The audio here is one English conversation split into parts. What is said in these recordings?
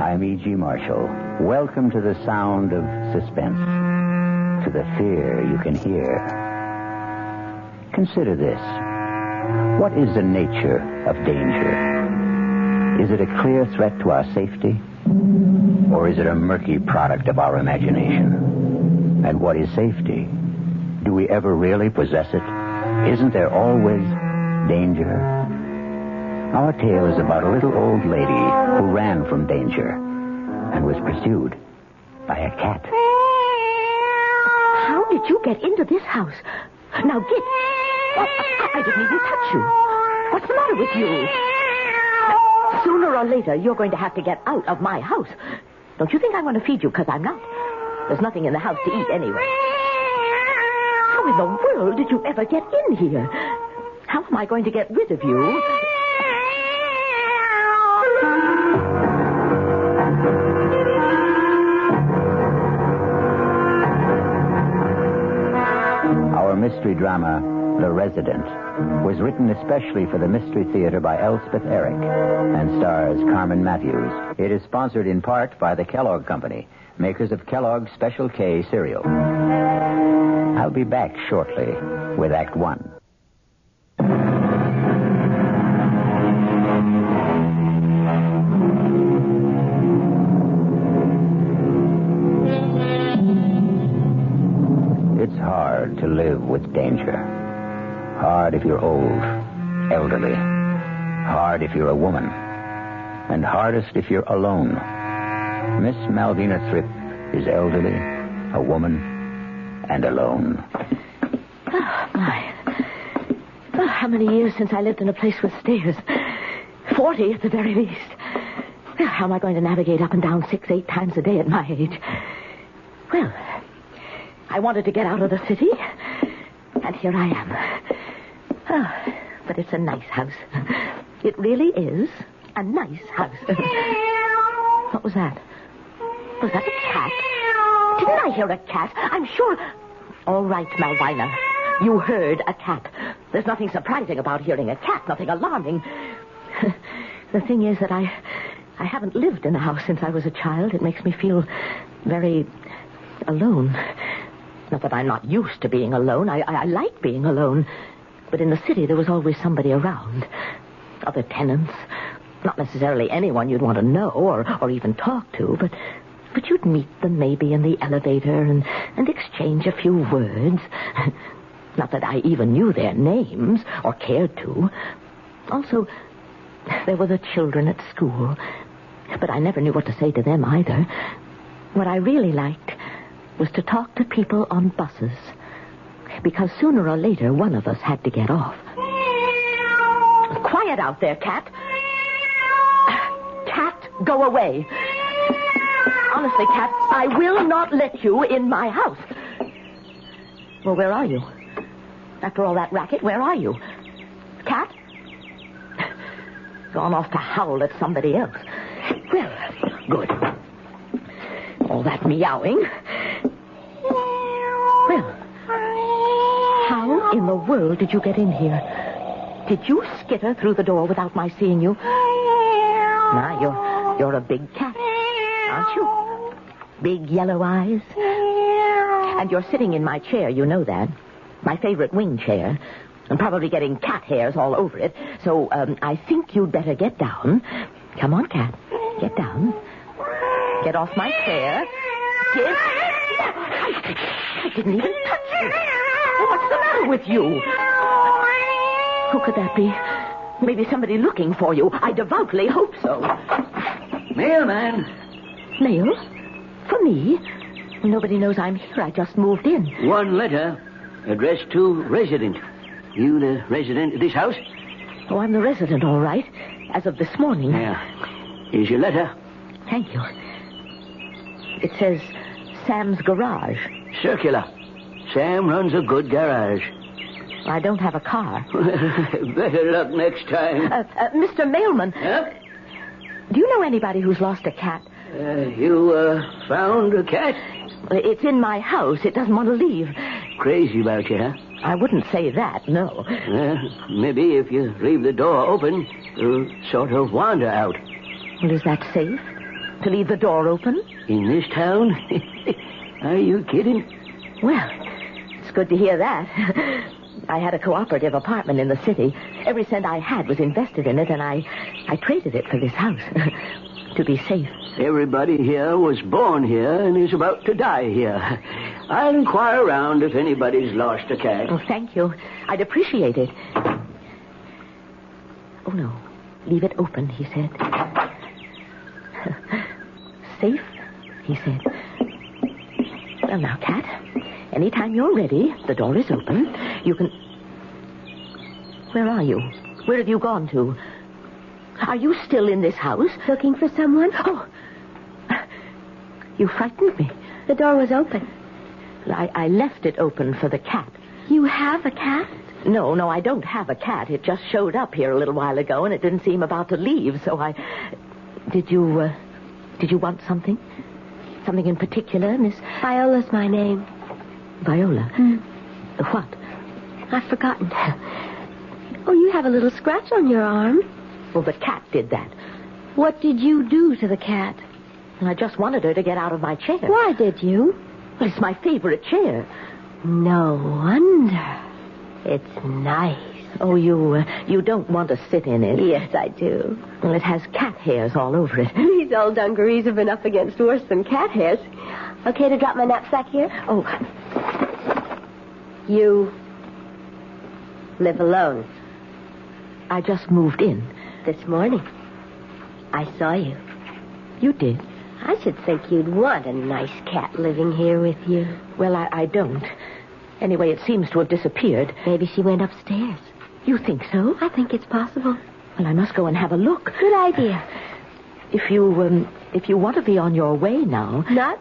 I'm E.G. Marshall. Welcome to the sound of suspense, to the fear you can hear. Consider this. What is the nature of danger? Is it a clear threat to our safety? Or is it a murky product of our imagination? And what is safety? Do we ever really possess it? Isn't there always danger? Our tale is about a little old lady who ran from danger and was pursued by a cat. How did you get into this house? Now get... I didn't even touch you. What's the matter with you? Sooner or later, you're going to have to get out of my house. Don't you think I want to feed you? Because I'm not. There's nothing in the house to eat anyway. How in the world did you ever get in here? How am I going to get rid of you? Our mystery drama, The Resident, was written especially for the Mystery Theater by Elspeth Eric and stars Carmen Matthews. It is sponsored in part by the Kellogg Company, makers of Kellogg's Special K cereal. I'll be back shortly with Act One. It's hard to live with danger. Hard if you're old, elderly. Hard if you're a woman. And hardest if you're alone. Miss Malvina Thripp is elderly, a woman, and alone. Oh, my. Oh, how many years since I lived in a place with stairs? 40 at the very least. How am I going to navigate up and down 6-8 times a day at my age? Well, I wanted to get out of the city, and here I am. Oh, but it's a nice house. It really is a nice house. What was that? Was that a cat? Didn't I hear a cat? I'm sure... All right, Malvina. You heard a cat. There's nothing surprising about hearing a cat, nothing alarming. The thing is that I haven't lived in a house since I was a child. It makes me feel very alone. Not that I'm not used to being alone. I like being alone. But in the city, there was always somebody around. Other tenants. Not necessarily anyone you'd want to know or even talk to, but you'd meet them maybe in the elevator and exchange a few words. Not that I even knew their names or cared to. Also, there were the children at school, but I never knew what to say to them either. What I really liked was to talk to people on buses, because sooner or later one of us had to get off. Quiet out there, Cat. Cat, go away. Honestly, Cat, I will not let you in my house. Well, where are you? After all that racket, where are you? Cat? Gone off to howl at somebody else. Well, good. All that meowing. Well, how in the world did you get in here? Did you skitter through the door without my seeing you? Now, you're a big cat, aren't you? Big yellow eyes. And you're sitting in my chair, you know that. My favorite wing chair. And probably getting cat hairs all over it. So, I think you'd better get down. Come on, Cat. Get down. Get off my chair. Get... I didn't even touch you. What's the matter with you? Who could that be? Maybe somebody looking for you. I devoutly hope so. Mailman. Mail? For me? Nobody knows I'm here. I just moved in. One letter addressed to resident. You the resident of this house? Oh, I'm the resident, all right. As of this morning. Yeah. Here's your letter. Thank you. It says Sam's garage. Circular. Sam runs a good garage. I don't have a car. Better luck next time. Mr. Mailman. Huh? Do you know anybody who's lost a cat? You found a cat? It's in my house. It doesn't want to leave. Crazy about you, huh? I wouldn't say that, no. Maybe if you leave the door open, it'll sort of wander out. Well, is that safe? To leave the door open? In this town? Are you kidding? Well, it's good to hear that. I had a cooperative apartment in the city. Every cent I had was invested in it, and I traded it for this house. To be safe. Everybody here was born here and is about to die here. I'll inquire around if anybody's lost a cat. Oh, thank you. I'd appreciate it. Oh, no. Leave it open, he said. Safe, he said. Well, now, Cat, anytime you're ready, the door is open. You can... Where are you? Where have you gone to? Are you still in this house? Looking for someone? Oh, you frightened me. The door was open. I left it open for the cat. You have a cat? No, I don't have a cat. It just showed up here a little while ago, and it didn't seem about to leave, so I... Did you want something? Something in particular, Miss... Viola's my name. Viola? What? I've forgotten. Oh, you have a little scratch on your arm. Well, the cat did that. What did you do to the cat? I just wanted her to get out of my chair. Why did you? Well, it's my favorite chair. No wonder. It's nice. Oh, you don't want to sit in it. Yes, I do. Well, it has cat hairs all over it. These old dungarees have been up against worse than cat hairs. Okay to drop my knapsack here? Oh. You live alone? I just moved in. This morning. I saw you. You did? I should think you'd want a nice cat living here with you. Well, I don't. Anyway, it seems to have disappeared. Maybe she went upstairs. You think so? I think it's possible. Well, I must go and have a look. Good idea. If you want to be on your way now... Not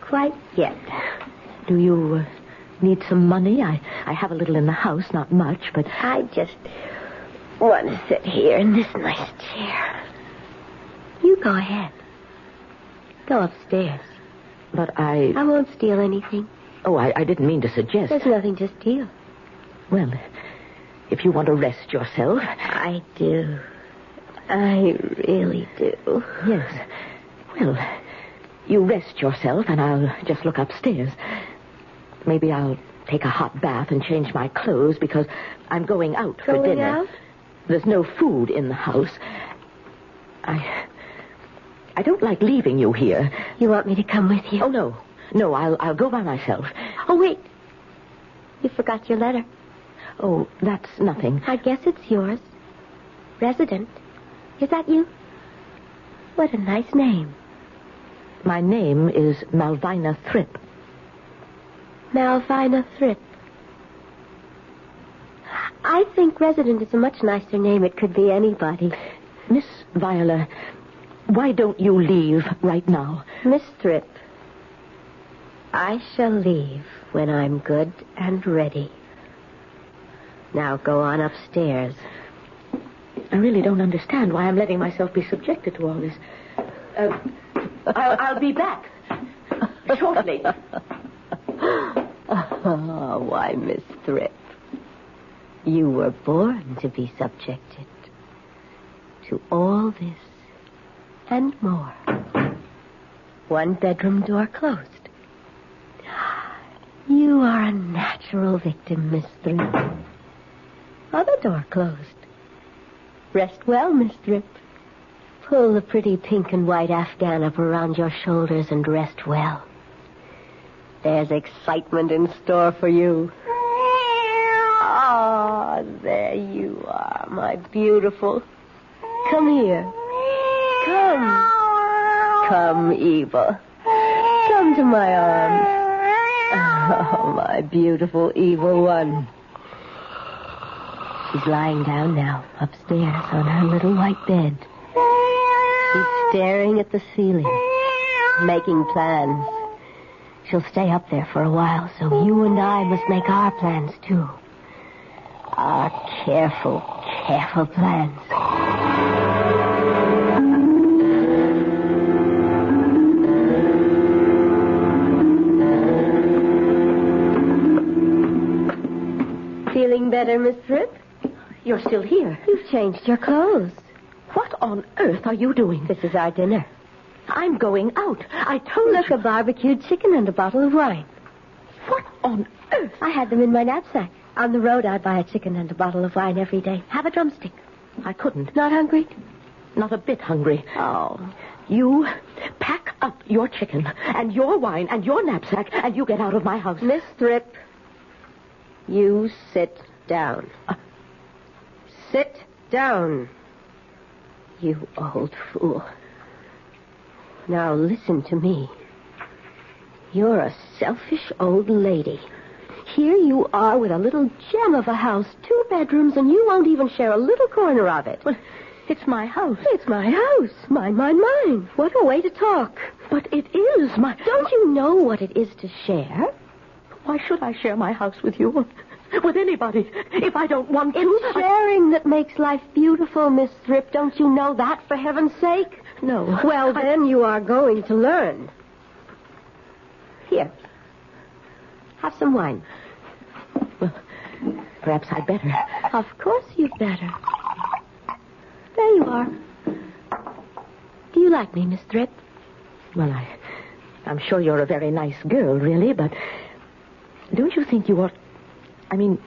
quite yet. Do you need some money? I have a little in the house, not much, but... I just want to sit here in this nice chair. You go ahead. Go upstairs. But I won't steal anything. Oh, I didn't mean to suggest... There's nothing to steal. Well, if you want to rest yourself... I do. I really do. Yes. Well, you rest yourself, and I'll just look upstairs. Maybe I'll take a hot bath and change my clothes, because I'm going out for dinner. Going out? There's no food in the house. I don't like leaving you here. You want me to come with you? Oh, no. No, I'll go by myself. Oh, wait. You forgot your letter. Oh, that's nothing. I guess it's yours. Resident. Is that you? What a nice name. My name is Malvina Thrip. Malvina Thrip. I think Resident is a much nicer name. It could be anybody. Miss Viola, why don't you leave right now? Miss Thrip, I shall leave when I'm good and ready. Now go on upstairs. I really don't understand why I'm letting myself be subjected to all this. I'll be back shortly. Oh, why, Miss Thrip, you were born to be subjected to all this and more. One bedroom door closed. You are a natural victim, Miss Thrip. Other door closed. Rest well, Miss Thrip. Pull the pretty pink and white Afghan up around your shoulders and rest well. There's excitement in store for you. Ah, there you are, my beautiful. Come here. Come, Eva. Come to my arms. Oh, my beautiful evil one. She's lying down now, upstairs on her little white bed. She's staring at the ceiling, making plans. She'll stay up there for a while, so you and I must make our plans, too. Our careful, careful plans. Feeling better, Miss Thrip? You're still here. You've changed your clothes. What on earth are you doing? This is our dinner. I'm going out. I told Look, you. a barbecued chicken and a bottle of wine. What on earth? I had them in my knapsack. On the road, I buy a chicken and a bottle of wine every day. Have a drumstick. I couldn't. Not hungry? Not a bit hungry. Oh. You pack up your chicken and your wine and your knapsack and you get out of my house. Miss Thrip, you sit down. Sit down. You old fool. Now listen to me. You're a selfish old lady. Here you are with a little gem of a house, 2 bedrooms, and you won't even share a little corner of it. Well, it's my house. It's my house. Mine, mine, mine. What a way to talk. But it is my... Don't you know what it is to share? Why should I share my house with you? With anybody? If I don't want to... It's sharing that makes life beautiful, Miss Thrip. Don't you know that, for heaven's sake? No. Well, then you are going to learn. Here. Have some wine. Well, perhaps I'd better. Of course you'd better. There you are. Do you like me, Miss Thrip? Well, I'm sure you're a very nice girl, really, but don't you think you ought... I mean,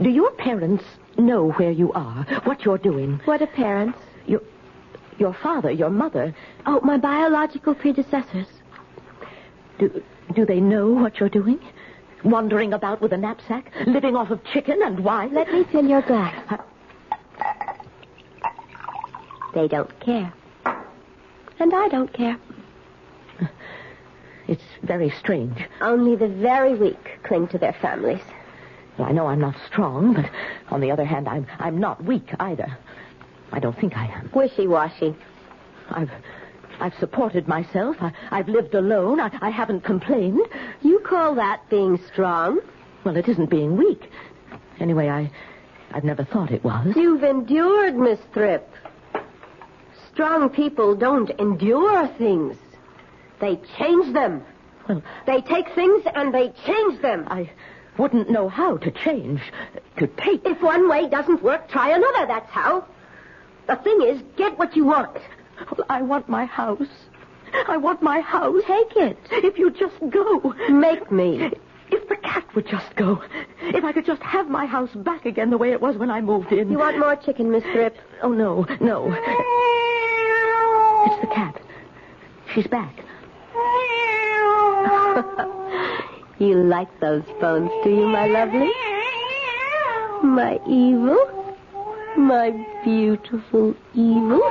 do your parents know where you are, what you're doing? What are parents? Your father, your mother. Oh, my biological predecessors. Do they know what you're doing? Wandering about with a knapsack, living off of chicken and wine? Let me fill your glass. They don't care. And I don't care. It's very strange. Only the very weak cling to their families. Well, I know I'm not strong, but on the other hand, I'm not weak either. I don't think I am. Wishy-washy. I've supported myself. I've lived alone. I haven't complained. You call that being strong? Well, it isn't being weak. Anyway, I've never thought it was. You've endured, Miss Thrip. Strong people don't endure things. They change them. Well, they take things and they change them. I wouldn't know how to change. To take. If one way doesn't work, try another, that's how. The thing is, get what you want. Well, I want my house. I want my house. Take it. If you just go. Make me. If the cat would just go. If I could just have my house back again the way it was when I moved in. You want more chicken, Miss Thrip? Oh, no. It's the cat. She's back. You like those bones, do you, my lovely? My evil? My beautiful evil?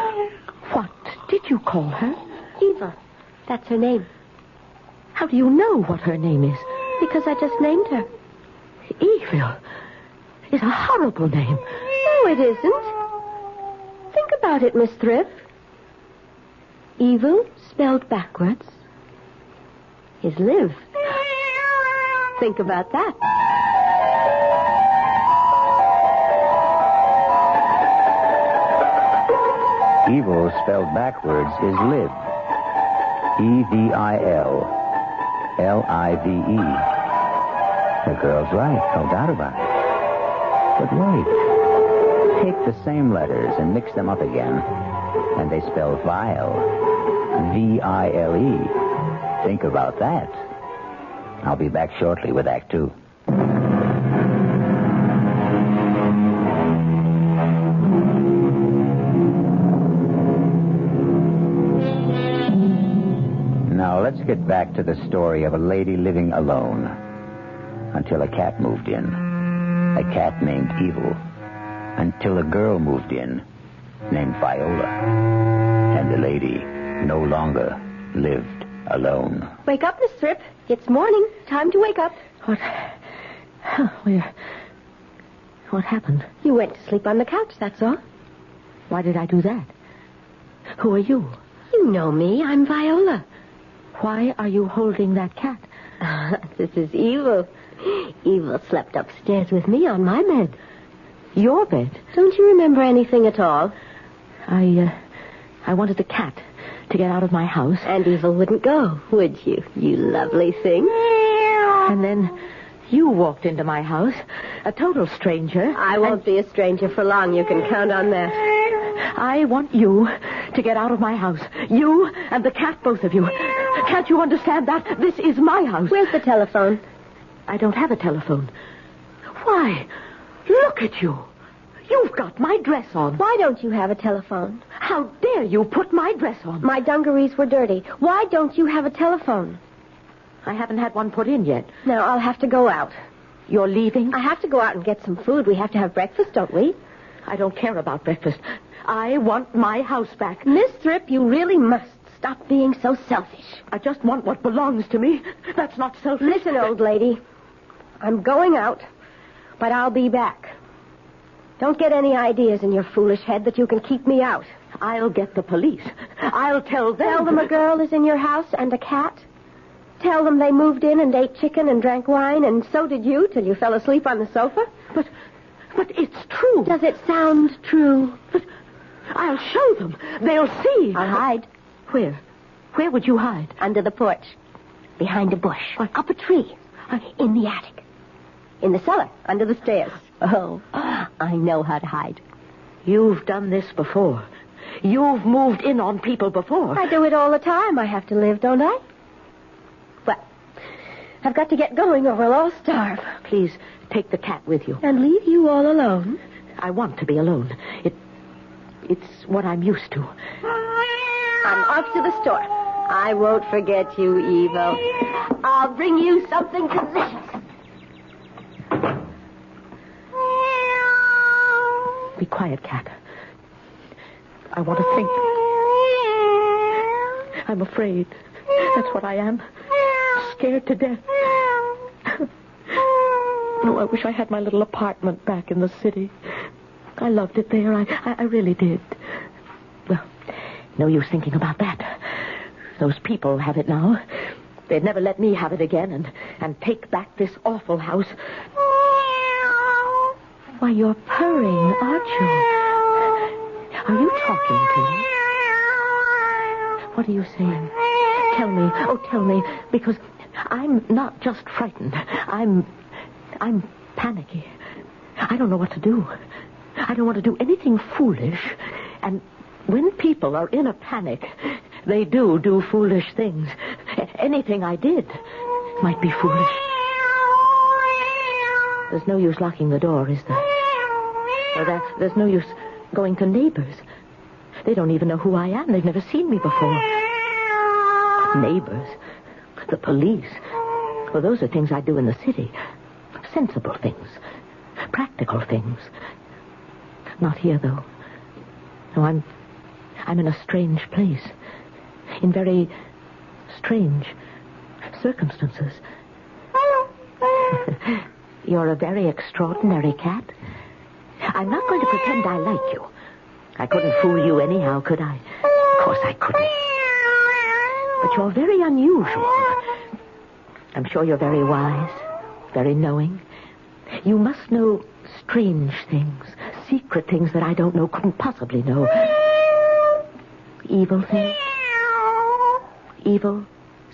What did you call her? Eva. That's her name. How do you know what her name is? Because I just named her. Evil is a horrible name. No, it isn't. Think about it, Miss Thrip. Evil, spelled backwards, is live. Think about that. Evil, spelled backwards, is live. E-V-I-L. L-I-V-E. The girl's right, no doubt about it. But wait. Take the same letters and mix them up again, and they spell vile. V-I-L-E. Think about that. I'll be back shortly with Act 2. Now, let's get back to the story of a lady living alone until a cat moved in. A cat named Evil. Until a girl moved in named Viola. And the lady no longer lived alone. Wake up, Miss Thrip. It's morning. Time to wake up. What happened? You went to sleep on the couch, that's all. Why did I do that? Who are you? You know me. I'm Viola. Why are you holding that cat? This is Evil. Evil slept upstairs with me on my bed. Your bed? Don't you remember anything at all? I wanted the cat to get out of my house. And Evil wouldn't go, would you? You lovely thing. And then you walked into my house, a total stranger. I won't be a stranger for long. You can count on that. I want you to get out of my house. You and the cat, both of you. Can't you understand that? This is my house. Where's the telephone? I don't have a telephone. Why? Look at you. You've got my dress on. Why don't you have a telephone? How dare you put my dress on? My dungarees were dirty. Why don't you have a telephone? I haven't had one put in yet. Now, I'll have to go out. You're leaving? I have to go out and get some food. We have to have breakfast, don't we? I don't care about breakfast. I want my house back. Miss Thrip, you really must stop being so selfish. I just want what belongs to me. That's not selfish. Listen, old lady. I'm going out, but I'll be back. Don't get any ideas in your foolish head that you can keep me out. I'll get the police. I'll tell them. Tell them a girl is in your house and a cat. Tell them they moved in and ate chicken and drank wine, and so did you till you fell asleep on the sofa. But it's true. Does it sound true? But I'll show them. They'll see. I'll hide. Where? Where would you hide? Under the porch. Behind a bush. What? Up a tree. In the attic. In the cellar. Under the stairs. Oh, I know how to hide. You've done this before. You've moved in on people before. I do it all the time. I have to live, don't I? Well, I've got to get going or we'll all starve. Please, take the cat with you. And leave you all alone? I want to be alone. It's what I'm used to. I'm off to the store. I won't forget you, Evil. I'll bring you something delicious. Be quiet, cat. I want to think. I'm afraid. That's what I am. Scared to death. Oh, I wish I had my little apartment back in the city. I loved it there. I really did. Well, no use thinking about that. Those people have it now. They'd never let me have it again and take back this awful house. Why, you're purring, aren't you? Are you talking to me? What are you saying? Tell me. Oh, tell me. Because I'm not just frightened. I'm panicky. I don't know what to do. I don't want to do anything foolish. And when people are in a panic, they do foolish things. Anything I did might be foolish. There's no use locking the door, is there? Or there's no use going to neighbors. They don't even know who I am. They've never seen me before. Neighbors. The police. Well, those are things I do in the city. Sensible things. Practical things. Not here, though. No, I'm in a strange place. In very strange circumstances. You're a very extraordinary cat. I'm not going to pretend I like you. I couldn't fool you anyhow, could I? Of course I couldn't. But you're very unusual. I'm sure you're very wise, very knowing. You must know strange things, secret things that I don't know, couldn't possibly know. Evil things. Evil,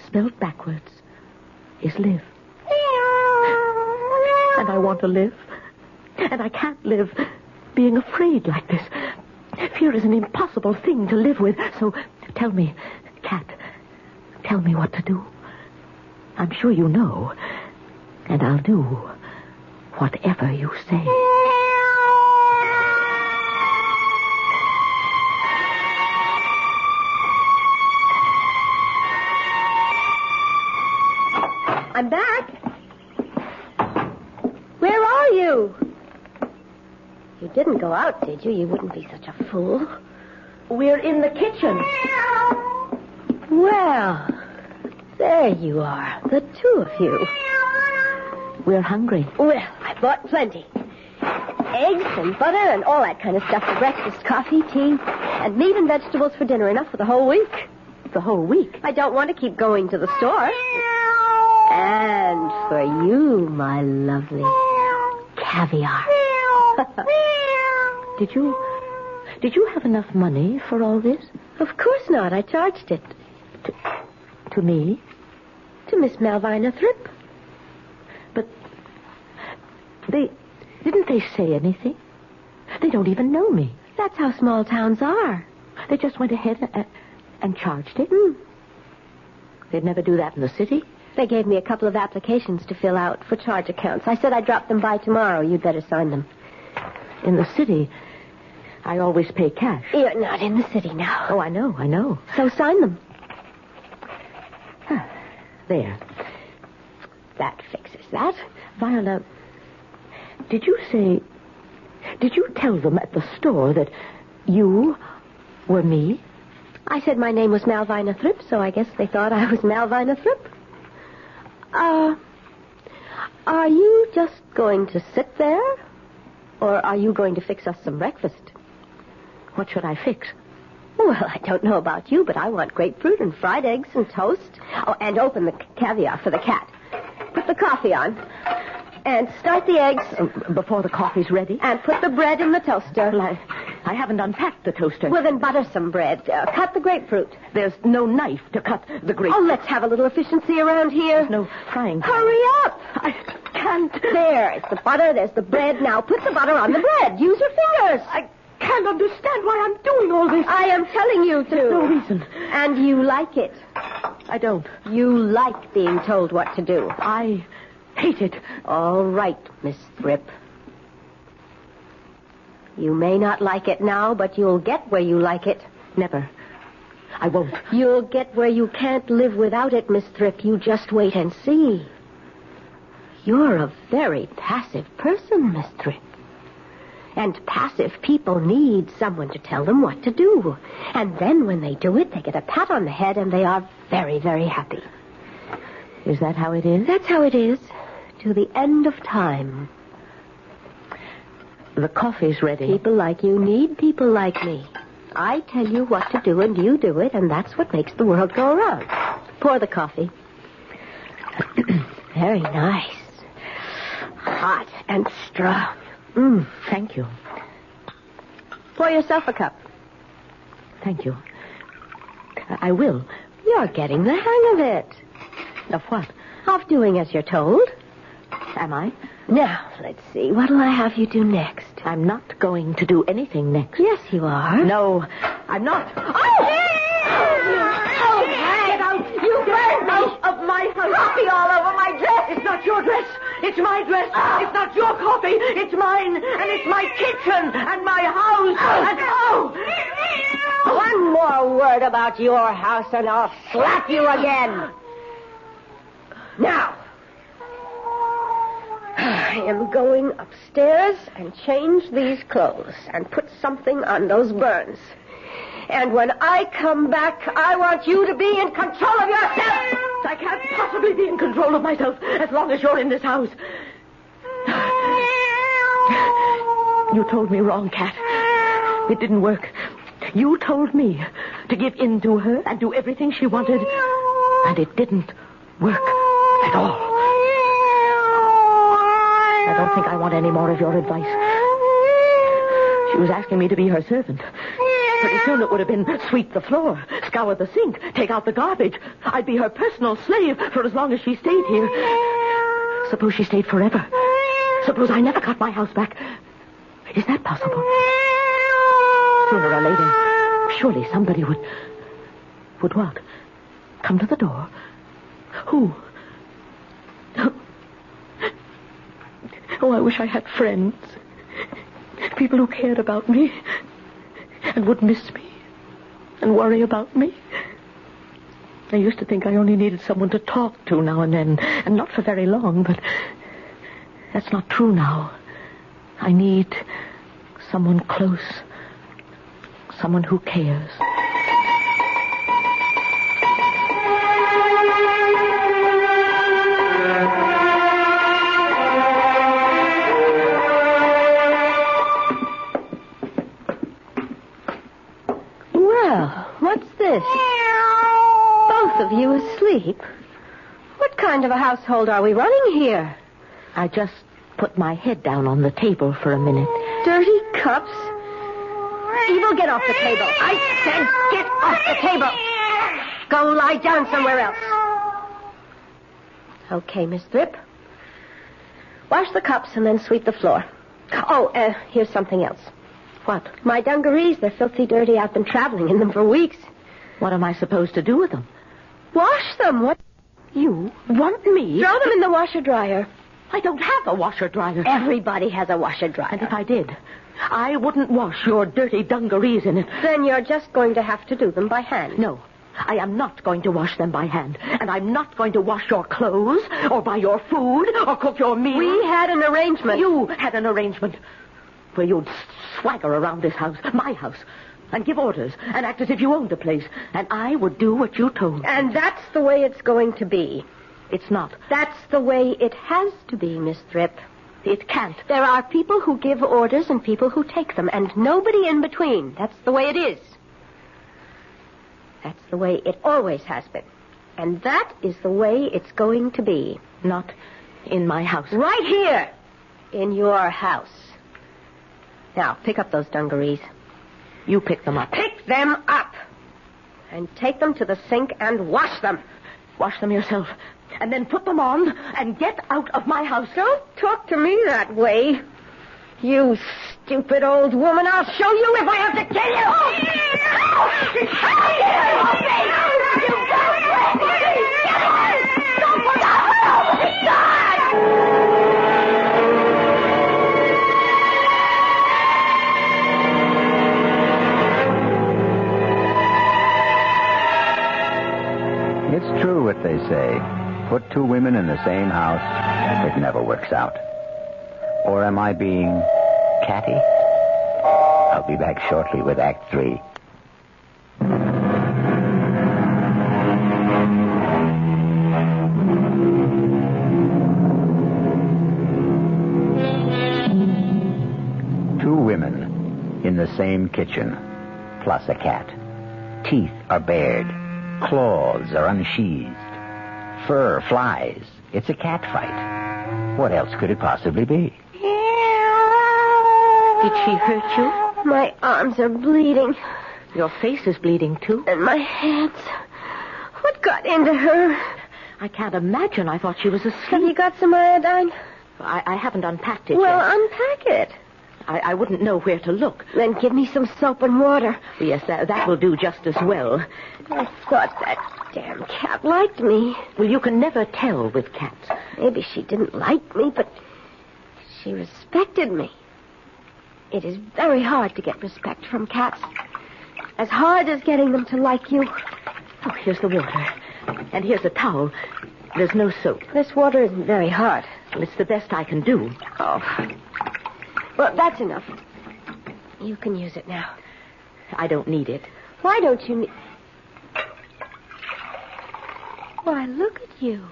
spelled backwards, is live. And I want to live. And I can't live being afraid like this. Fear is an impossible thing to live with. So tell me, cat, tell me what to do. I'm sure you know. And I'll do whatever you say. I'm back. Where are you? You didn't go out, did you? You wouldn't be such a fool. We're in the kitchen. Well, there you are, the two of you. We're hungry. Well, I bought plenty. Eggs and butter and all that kind of stuff for breakfast, coffee, tea, and meat and vegetables for dinner. Enough for the whole week. The whole week? I don't want to keep going to the store. And for you, my lovely, caviar. Did you have enough money for all this? Of course not. I charged it. To me? To Miss Malvina Thrip. But didn't they say anything? They don't even know me. That's how small towns are. They just went ahead and charged it? They'd never do that in the city? They gave me a couple of applications to fill out for charge accounts. I said I'd drop them by tomorrow. You'd better sign them. In the city, I always pay cash. You're not in the city now. Oh, I know. So sign them. There. That fixes that. Viola, did you tell them at the store that you were me? I said my name was Malvina Thrip, so I guess they thought I was Malvina Thrip. Are you just going to sit there? Or are you going to fix us some breakfast? What should I fix? Well, I don't know about you, but I want grapefruit and fried eggs and toast. Oh, and open the caviar for the cat. Put the coffee on. And start the eggs. Before the coffee's ready? And put the bread in the toaster. Well, I haven't unpacked the toaster. Well, then butter some bread. Cut the grapefruit. There's no knife to cut the grapefruit. Oh, let's have a little efficiency around here. There's no frying pan. Hurry up. I can't. There, it's the butter. There's the bread. Now put the butter on the bread. Use your fingers. I can't understand why I'm doing all this. I am telling you to. There's no reason. And you like it. I don't. You like being told what to do. I hate it. All right, Miss Thrip. You may not like it now, but you'll get where you like it. Never. I won't. You'll get where you can't live without it, Miss Thrip. You just wait and see. You're a very passive person, Miss Thrip. And passive people need someone to tell them what to do. And then when they do it, they get a pat on the head and they are very, very happy. Is that how it is? That's how it is. To the end of time. The coffee's ready. People like you need people like me. I tell you what to do and you do it, and that's what makes the world go around. Pour the coffee. Very nice. Hot and strong. Thank you. Pour yourself a cup. Thank you. I will. You're getting the hang of it. Of what? Of doing as you're told. Am I? Now, let's see. What'll I have you do next? I'm not going to do anything next. Yes, you are. No, I'm not. Oh! Get out! You get out of my house! Coffee all over my dress! It's not your dress. It's my dress. It's not your coffee. It's mine. And it's my kitchen and my house. And One more word about your house and I'll slap you again. Now, I am going upstairs and change these clothes and put something on those burns. And when I come back, I want you to be in control of yourself. I can't possibly be in control of myself as long as you're in this house. You told me wrong, Cat. It didn't work. You told me to give in to her and do everything she wanted. And it didn't work at all. I don't think I want any more of your advice. She was asking me to be her servant. Pretty soon it would have been sweep the floor, scour the sink, take out the garbage. I'd be her personal slave for as long as she stayed here. Suppose she stayed forever. Suppose I never got my house back. Is that possible? Sooner or later, surely somebody would what? Come to the door? Who? Oh, I wish I had friends. People who cared about me and would miss me and worry about me. I used to think I only needed someone to talk to now and then, and not for very long, but that's not true now. I need someone close, someone who cares. What's this? Both of you asleep? What kind of a household are we running here? I just put my head down on the table for a minute. Dirty cups? Evil, get off the table. I said get off the table. Go lie down somewhere else. Okay, Miss Thrip. Wash the cups and then sweep the floor. Oh, here's something else. What? My dungarees. They're filthy dirty. I've been traveling in them for weeks. What am I supposed to do with them? Wash them. What? You want me? Throw them in the washer-dryer. I don't have a washer-dryer. Everybody has a washer-dryer. And if I did, I wouldn't wash your dirty dungarees in it. Then you're just going to have to do them by hand. No, I am not going to wash them by hand. And I'm not going to wash your clothes, or buy your food, or cook your meals. We had an arrangement. You had an arrangement where you'd swagger around this house, my house, and give orders, and act as if you owned the place. And I would do what you told. And that's the way it's going to be. It's not. That's the way it has to be, Miss Thrip. It can't. There are people who give orders and people who take them, and nobody in between. That's the way it is. That's the way it always has been. And that is the way it's going to be. Not in my house. Right here. In your house. Now, pick up those dungarees. You pick them up. Pick them up. And take them to the sink and wash them. Wash them yourself. And then put them on and get out of my house. Don't talk to me that way. You stupid old woman. I'll show you if I have to kill you. It's true what they say. Put two women in the same house, it never works out. Or am I being catty? I'll be back shortly with Act 3. Two women in the same kitchen, plus a cat. Teeth are bared. Claws are unsheathed. Fur flies. It's a cat fight. What else could it possibly be? Did she hurt you? My arms are bleeding. Your face is bleeding, too. And my hands. What got into her? I can't imagine. I thought she was asleep. Have you got some iodine? I haven't unpacked it well, yet. Unpack it. I wouldn't know where to look. Then give me some soap and water. Yes, that will do just as well. I thought that damn cat liked me. Well, you can never tell with cats. Maybe she didn't like me, but she respected me. It is very hard to get respect from cats. As hard as getting them to like you. Oh, here's the water. And here's a towel. There's no soap. This water isn't very hard. Well, it's the best I can do. Oh. Well, that's enough. You can use it now. I don't need it. Why don't you need... Why, look at you.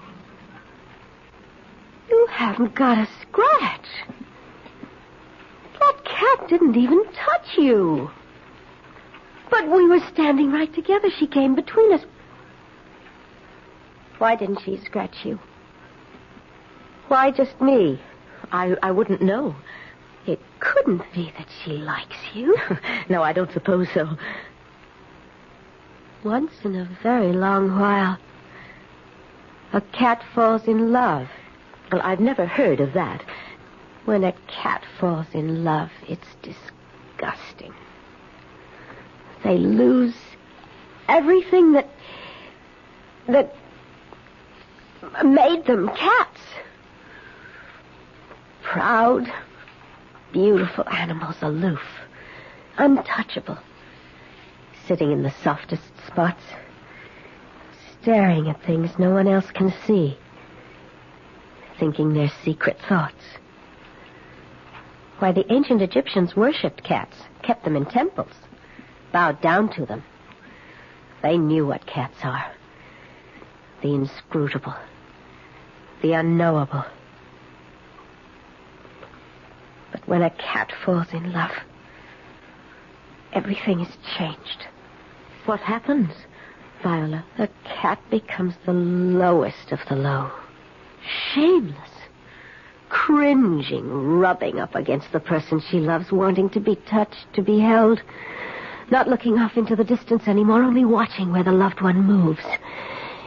You haven't got a scratch. That cat didn't even touch you. But we were standing right together. She came between us. Why didn't she scratch you? Why just me? I wouldn't know. It couldn't be that she likes you. No, I don't suppose so. Once in a very long while, a cat falls in love. Well, I've never heard of that. When a cat falls in love, it's disgusting. They lose everything that made them cats. Proud, beautiful animals, aloof, untouchable, sitting in the softest spots, staring at things no one else can see, thinking their secret thoughts. Why, the ancient Egyptians worshipped cats, kept them in temples, bowed down to them. They knew what cats are. The inscrutable, the unknowable. But when a cat falls in love, everything is changed. What happens, Viola? The cat becomes the lowest of the low. Shameless. Cringing, rubbing up against the person she loves, wanting to be touched, to be held. Not looking off into the distance anymore, only watching where the loved one moves.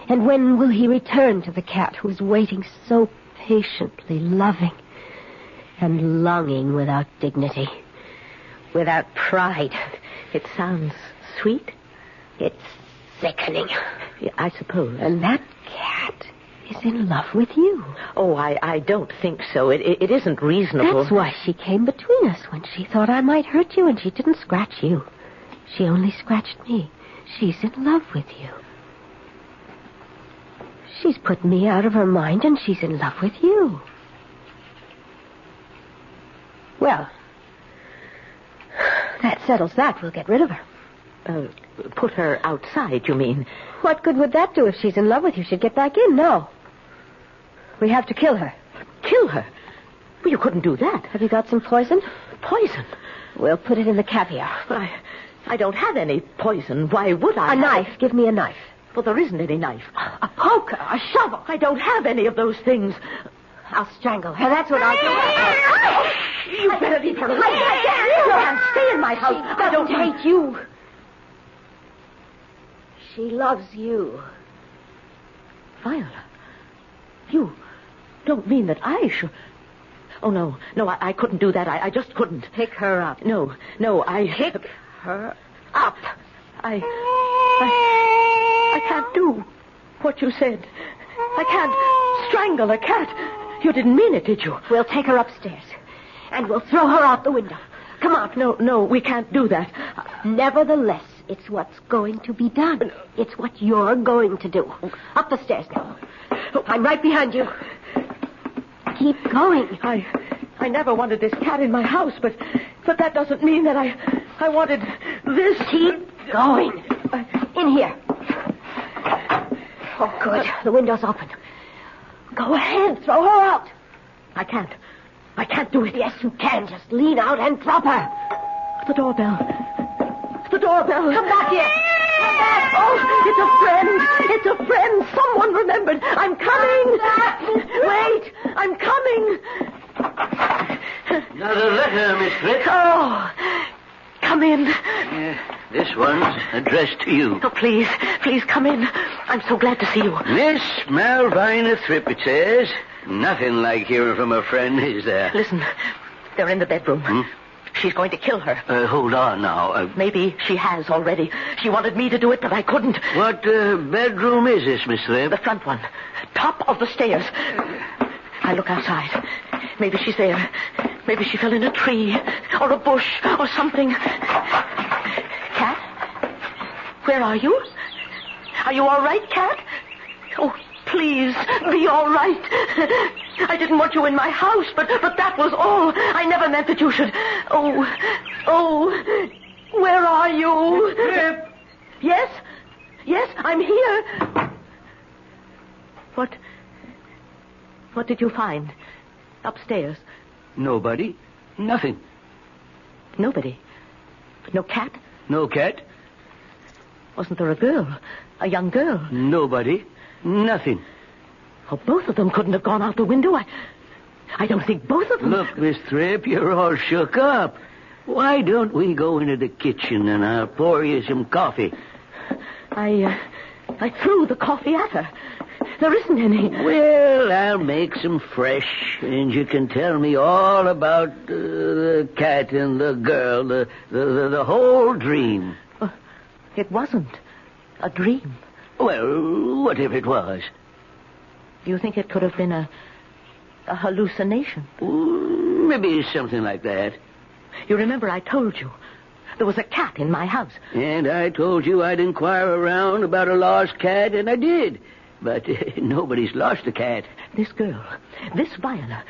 And when will he return to the cat who is waiting so patiently, loving and longing without dignity? without pride. It sounds sweet. It's sickening. Yeah, I suppose. And that cat is in love with you. Oh, I don't think so. It isn't reasonable. That's why she came between us when she thought I might hurt you, and she didn't scratch you. She only scratched me. She's in love with you. She's put me out of her mind, and she's in love with you. Well, that settles that. We'll get rid of her. Put her outside, you mean? What good would that do if she's in love with you? She'd get back in. No. We have to kill her. Kill her? Well, you couldn't do that. Have you got some poison? Poison? We'll put it in the caviar. But I don't have any poison. Why would I? A knife. Give me a knife. Well, there isn't any knife. A poker. A shovel. I don't have any of those things. I'll strangle her. That's what I'll do. You better leave her alone. You can't stay in my house. I don't hate you. She loves you. Viola, you don't mean that I should... Oh, no, I couldn't do that. I just couldn't. Pick her up. No, I... Pick her up. I can't do what you said. I can't strangle a cat. You didn't mean it, did you? We'll take her upstairs, and we'll throw her out the window. Come on. No, we can't do that. Nevertheless, it's what's going to be done. It's what you're going to do. Up the stairs now. I'm right behind you. Keep going. I never wanted this cat in my house, but that doesn't mean that I wanted this. Keep going. In here. Oh, good. The window's open. Go ahead. Throw her out. I can't do it. Yes, you can. Just lean out and drop her. The doorbell. Come back here. Come back. Oh, it's a friend. Someone remembered. I'm coming. Wait, I'm coming. Another letter, Miss Bret. Oh, come in. This one's addressed to you. Oh, please come in. I'm so glad to see you. Miss Malvina Thrip, it says. Nothing like hearing from a friend, is there? Listen, they're in the bedroom. She's going to kill her. Hold on now. Maybe she has already. She wanted me to do it, but I couldn't. What bedroom is this, Miss Thrip? The front one. Top of the stairs. I look outside. Maybe she's there. Maybe she fell in a tree or a bush or something. Cat? Where are you? Are you all right, Cat? Oh, please, be all right. I didn't want you in my house, but that was all. I never meant that you should... Oh, where are you? Thrip. Yes, I'm here. What did you find upstairs? Nobody. Nothing. Nobody? No cat? No cat. Wasn't there a girl? A young girl? Nobody. Nothing. Oh, both of them couldn't have gone out the window. I don't think both of them... Look, Miss Thrip, you're all shook up. Why don't we go into the kitchen and I'll pour you some coffee? I threw the coffee at her. There isn't any. Well, I'll make some fresh, and you can tell me all about the cat and the girl, the whole dream. It wasn't a dream. Well, what if it was? Do you think it could have been a hallucination? Maybe something like that. You remember I told you there was a cat in my house. And I told you I'd inquire around about a lost cat, and I did. But nobody's lost the cat. This girl, this Viola,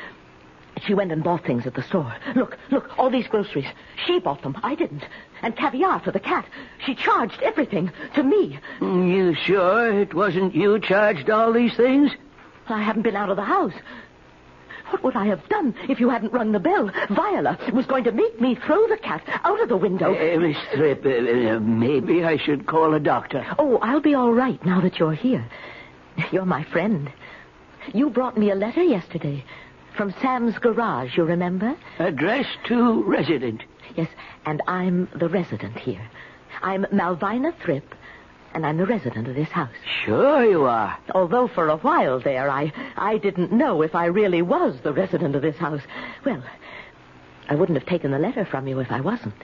she went and bought things at the store. Look, all these groceries. She bought them. I didn't. And caviar for the cat. She charged everything to me. You sure it wasn't you charged all these things? I haven't been out of the house. What would I have done if you hadn't rung the bell? Viola was going to make me throw the cat out of the window. Miss Thrip, maybe I should call a doctor. Oh, I'll be all right now that you're here. You're my friend. You brought me a letter yesterday from Sam's garage, you remember? Addressed to resident. Yes, and I'm the resident here. I'm Malvina Thrip, and I'm the resident of this house. Sure you are. Although for a while there, I didn't know if I really was the resident of this house. Well, I wouldn't have taken the letter from you if I wasn't.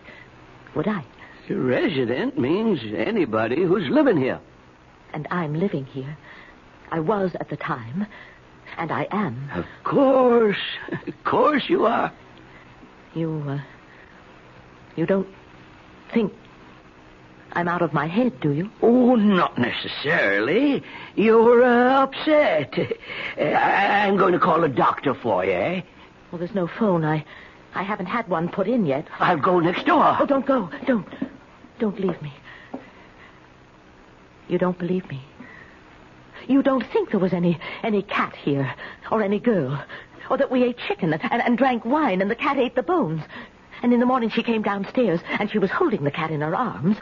Would I? Resident means anybody who's living here. And I'm living here. I was at the time, and I am. Of course. Of course you are. You don't think I'm out of my head, do you? Oh, not necessarily. You're upset. I'm going to call a doctor for you, eh? Well, there's no phone. I haven't had one put in yet. I'll go next door. Oh, don't go. Don't leave me. You don't believe me. You don't think there was any cat here, or any girl, or that we ate chicken and drank wine and the cat ate the bones. And in the morning she came downstairs and she was holding the cat in her arms,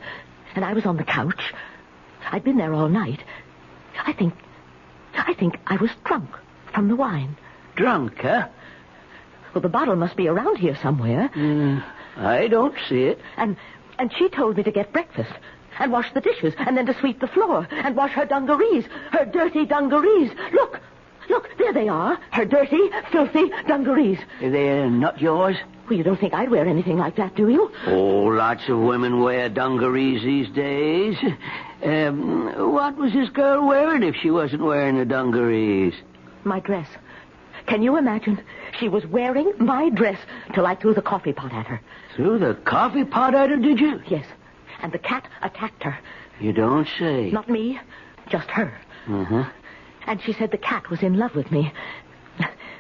and I was on the couch. I'd been there all night. I think I was drunk from the wine. Drunk, huh? Well, the bottle must be around here somewhere. I don't see it. And she told me to get breakfast and wash the dishes and then to sweep the floor and wash her dungarees, her dirty dungarees. Look, there they are, her dirty, filthy dungarees. They're not yours? Well, you don't think I'd wear anything like that, do you? Oh, lots of women wear dungarees these days. What was this girl wearing if she wasn't wearing the dungarees? My dress. Can you imagine? She was wearing my dress till I threw the coffee pot at her. Threw the coffee pot at her, did you? Yes. And the cat attacked her. You don't say. Not me, just her. Uh-huh. And she said the cat was in love with me.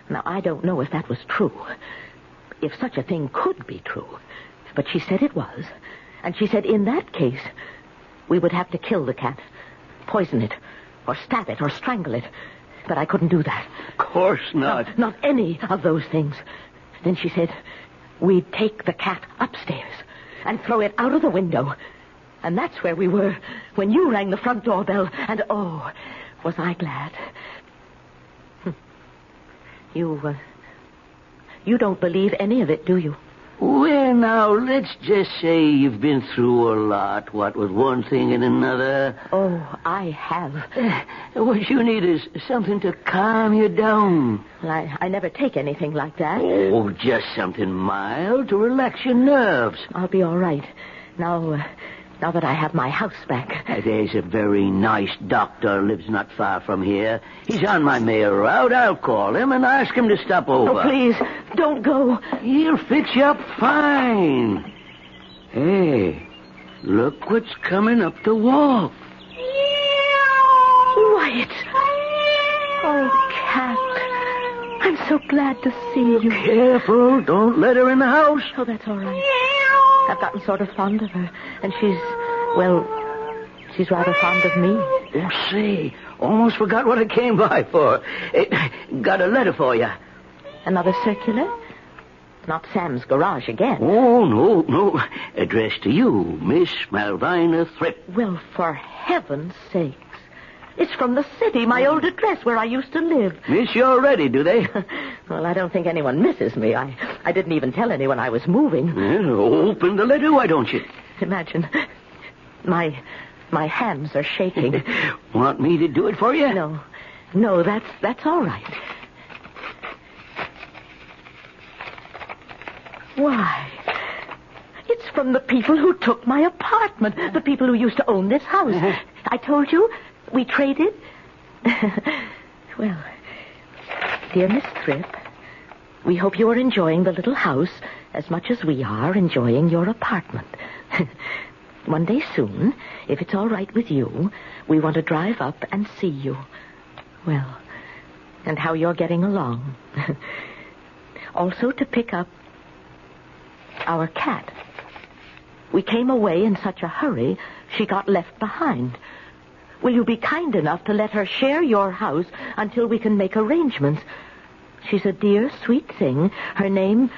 Now, I don't know if that was true. If such a thing could be true. But she said it was. And she said in that case, we would have to kill the cat, poison it, or stab it, or strangle it. But I couldn't do that. Of course not. Not any of those things. Then she said, we'd take the cat upstairs and throw it out of the window. And that's where we were when you rang the front doorbell. And, oh, was I glad. You don't believe any of it, do you? Well, now, let's just say you've been through a lot, what with one thing and another. Oh, I have. What you need is something to calm you down. Well, I never take anything like that. Oh, just something mild to relax your nerves. I'll be all right. Now that I have my house back. There's a very nice doctor lives not far from here. He's on my mail route. I'll call him and ask him to stop over. Oh, please, don't go. He'll fix you up fine. Hey, look what's coming up the walk. Wyatt. Oh, cat. I'm so glad to see you. Careful, don't let her in the house. Oh, that's all right. I've gotten sort of fond of her, and she's rather fond of me. Oh, say, almost forgot what I came by for. Got a letter for you. Another circular? Not Sam's garage again. Oh, no. Addressed to you, Miss Malvina Thripp. Well, for heaven's sakes. It's from the city, my old address where I used to live. Miss you already, do they? Well, I don't think anyone misses me. I didn't even tell anyone I was moving. Well, open the letter, why don't you? Imagine. My hands are shaking. Want me to do it for you? No, that's all right. Why, it's from the people who took my apartment, the people who used to own this house. I told you, we traded. Well, dear Miss Thripp, we hope you are enjoying the little house as much as we are enjoying your apartment. One day soon, if it's all right with you, we want to drive up and see you. Well, and how you're getting along. Also to pick up our cat. We came away in such a hurry, she got left behind. Will you be kind enough to let her share your house until we can make arrangements? She's a dear, sweet thing. Her name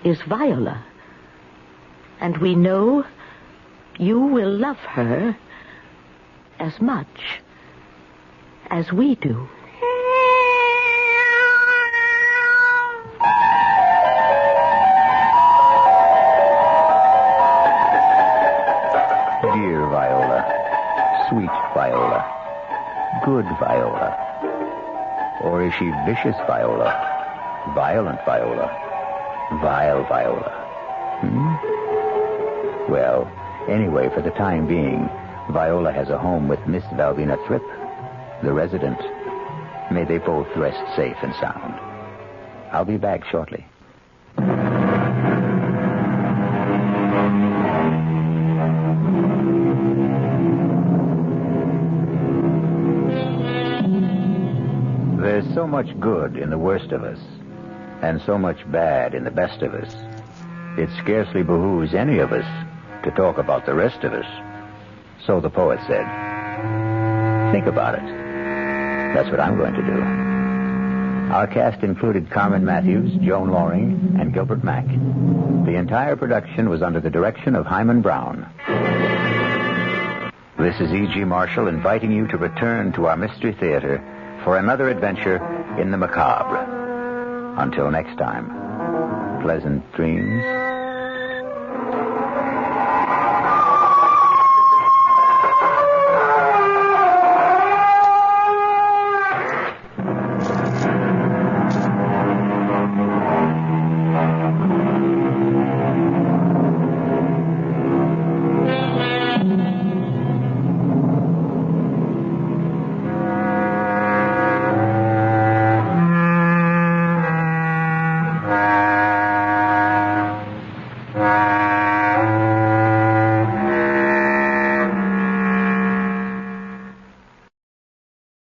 is Viola. And we know you will love her as much as we do. Dear Viola, sweet Viola, good Viola. Or is she vicious Viola, violent Viola, Vile Viola. Well, anyway, for the time being, Viola has a home with Miss Valvina Thripp, the resident. May they both rest safe and sound. I'll be back shortly. There's so much good in the worst of us, and so much bad in the best of us. It scarcely behooves any of us to talk about the rest of us. So the poet said. Think about it. That's what I'm going to do. Our cast included Carmen Matthews, Joan Loring, and Gilbert Mack. The entire production was under the direction of Himan Brown. This is E.G. Marshall inviting you to return to our Mystery Theater for another adventure in the macabre. Until next time, pleasant dreams